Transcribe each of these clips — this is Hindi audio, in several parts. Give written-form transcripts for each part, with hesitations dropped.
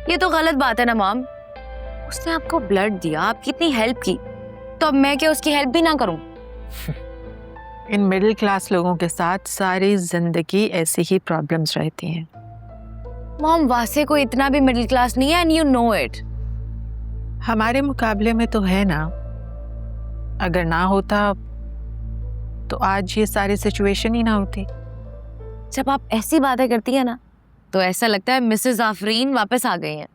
ये तो गलत बात है ना मॉम। उसने आपको ब्लड दिया, आपकी इतनी हेल्प की, तो अब मैं क्या उसकी हेल्प भी ना करूं? इन मिडिल क्लास लोगों के साथ सारी जिंदगी ऐसी ही प्रॉब्लम्स रहती हैं। मॉम वासे को इतना भी मिडिल क्लास नहीं है एंड यू नो इट। हमारे मुकाबले में तो है ना। अगर ना होता तो आज ये सारी सिचुएशन ही ना होती। जब आप ऐसी बातें करती है ना तो ऐसा लगता है मिसेस आफरीन वापस आ गई हैं।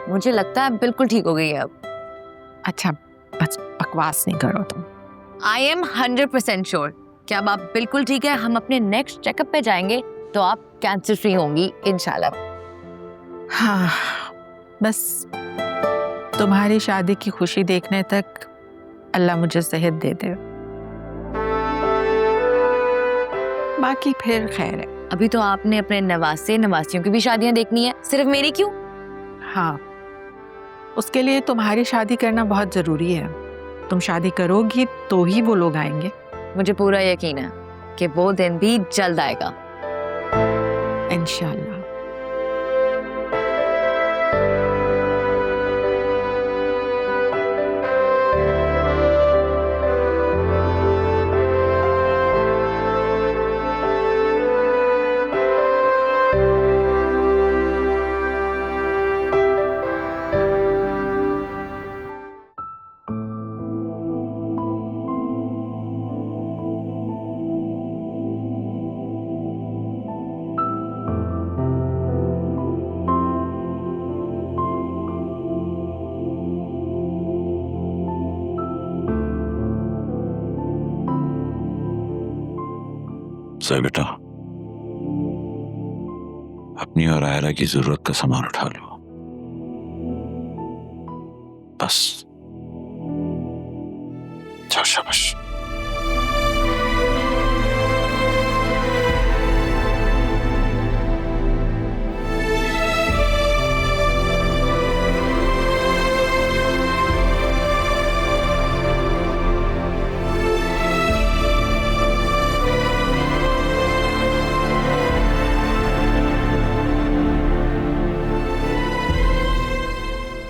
मुझे लगता है बिल्कुल ठीक हो गई है अब। अच्छा बस बकवास नहीं करो तुम। आई एम 100% श्योर कि अब आप बिल्कुल ठीक है। हम अपने नेक्स्ट चेकअप पे जाएंगे तो आप कैंसर फ्री होंगी इंशाल्लाह। हाँ बस तुम्हारी शादी की खुशी देखने तक अल्लाह मुझे सेहत दे दे, बाकी फिर खैर है। अभी तो आपने अपने नवासे नवासियों की भी शादियां देखनी है, सिर्फ मेरी क्यों? हाँ उसके लिए तुम्हारी शादी करना बहुत जरूरी है। तुम शादी करोगी तो ही वो लोग आएंगे। मुझे पूरा यकीन है कि वो दिन भी जल्द आएगा इंशाल्लाह। सही बेटा, अपनी और आयरा की जरूरत का सामान उठा लो बस। जाओ शाबाश।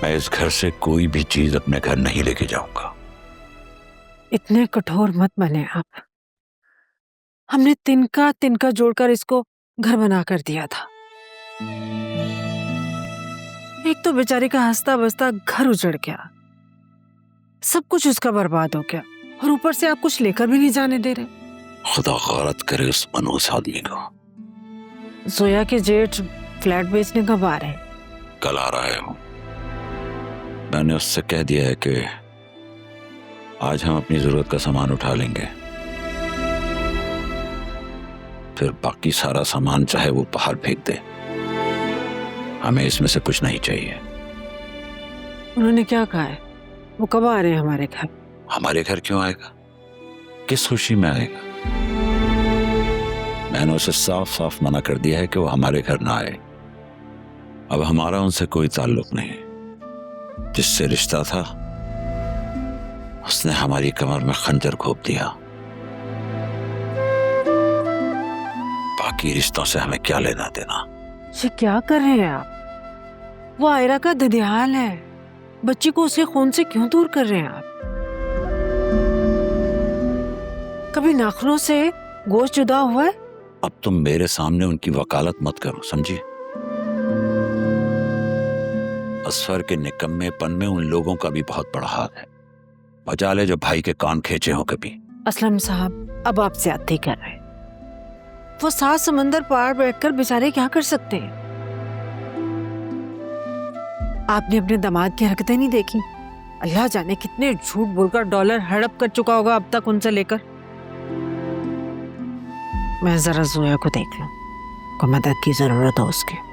मैं इस घर से कोई भी चीज अपने घर नहीं लेके जाऊंगा। इतने कठोर मत बने आप। हमने तिनका तिनका जोड़कर इसको घर बना कर दिया था। एक तो बेचारे का हंसता बसता घर उजड़ गया, सब कुछ उसका बर्बाद हो गया, और ऊपर से आप कुछ लेकर भी नहीं जाने दे रहे। खुदा गौरत करे उस मनहूस आदमी को। जोया के जेठ फ्लैट बेचने कब आ रहे हैं? कल आ रहा है। मैंने उससे कह दिया है कि आज हम अपनी जरूरत का सामान उठा लेंगे, फिर बाकी सारा सामान चाहे वो बाहर फेंक दे, हमें इसमें से कुछ नहीं चाहिए। उन्होंने क्या कहा है? वो कब आ रहे हैं हमारे घर? हमारे घर क्यों आएगा? किस खुशी में आएगा? मैंने उसे साफ साफ मना कर दिया है कि वो हमारे घर ना आए। अब हमारा उनसे कोई ताल्लुक नहीं। जिससे रिश्ता था उसने हमारी कमर में खंजर घोंप दिया। बाकी रिश्तों से हमें क्या लेना देना। ये क्या कर रहे हैं आप? वो आयरा का ददियाल है, बच्ची को उसके खून से क्यों दूर कर रहे हैं आप? कभी नाखूनों से गोश्त जुदा हुआ है? अब तुम मेरे सामने उनकी वकालत मत करो, समझी? असफर के निकम्मेपन में उन लोगों का भी बहुत बड़ा हाथ है। बचा ले जो भाई के कान खींचे हो कभी। असलम साहब, अब आप ज्यादती कर रहे हैं। वो 7 समंदर पार बैठकर बेचारे क्या कर सकते हैं? आपने अपने दामाद की हरकतें नहीं देखी? अल्लाह जाने कितने झूठ बोलकर डॉलर हड़प कर चुका होगा अब तक उनसे लेकर। मैं जरा जोया को देख लूं, को मदद की जरूरत हो उसके।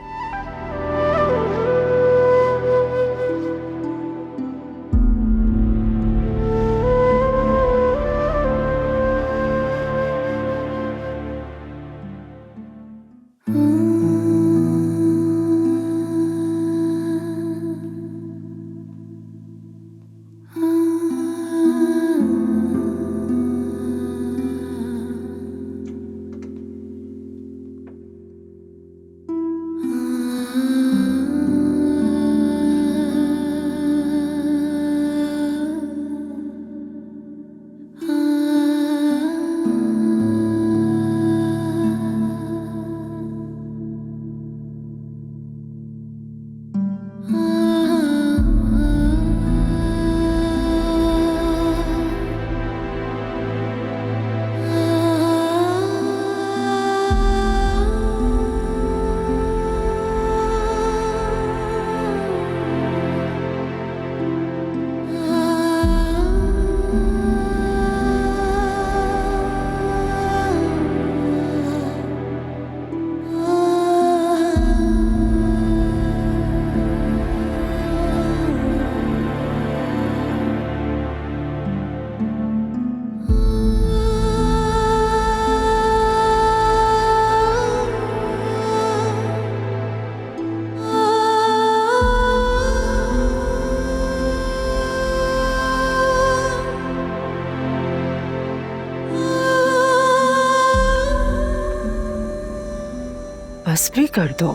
बस भी कर दो।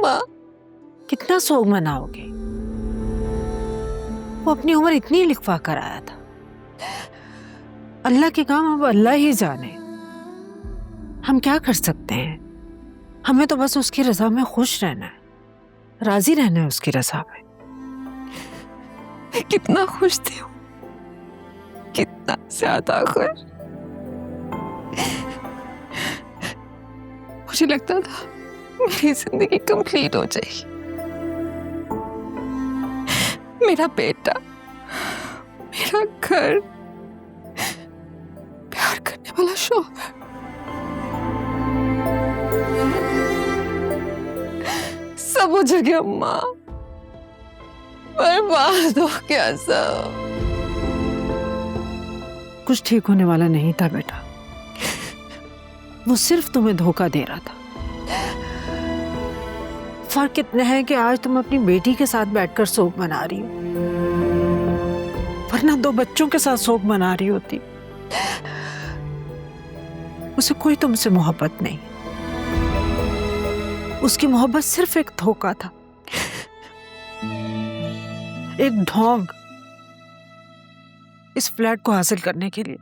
माँ कितना सोग मनाओगे? वो अपनी उम्र इतनी लिखवा कर आया था। अल्लाह के काम अब अल्लाह ही जाने। हम क्या कर सकते हैं? हमें तो बस उसकी रजा में खुश रहना है, राजी रहना है उसकी रजा में। मैं कितना खुश थी, कितना ज्यादा खुश। मुझे लगता था मेरी जिंदगी कंप्लीट हो जाएगी। मेरा बेटा, मेरा घर, प्यार करने वाला शौहर, सब उजड़ गया माँ, बर्बाद हो गया सब। कुछ ठीक होने वाला नहीं था बेटा। वो सिर्फ तुम्हें धोखा दे रहा था। फर्क इतना है कि आज तुम अपनी बेटी के साथ बैठकर शोक मना रही हो, वरना 2 बच्चों के साथ शोक मना रही होती। उसे कोई तुमसे मोहब्बत नहीं। उसकी मोहब्बत सिर्फ एक धोखा था, एक ढोंग इस फ्लैट को हासिल करने के लिए।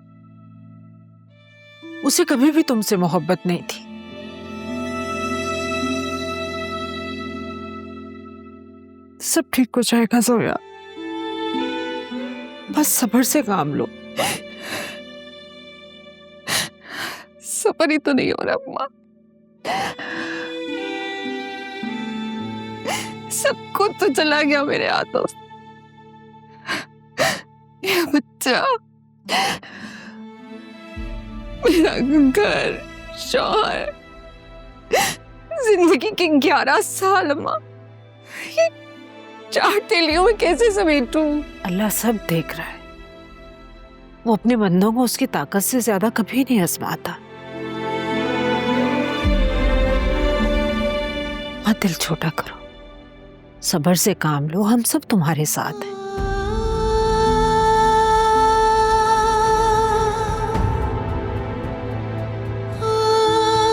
उसे कभी भी तुमसे मोहब्बत नहीं थी। सब ठीक हो जाएगा जोया, बस सब्र से काम लो। सब्र ही तो नहीं हो रहा माँ। सब कुछ तो चला गया मेरे हाथों से। ये बच्चा, मेरा घर, शौहर, जिंदगी के 11 साल माँ, ये 4 तीलियों में कैसे समेटूं? अल्लाह सब देख रहा है। वो अपने बंदों को उसकी ताकत से ज्यादा कभी नहीं आजमाता। मत दिल छोटा करो, सब्र से काम लो। हम सब तुम्हारे साथ हैं।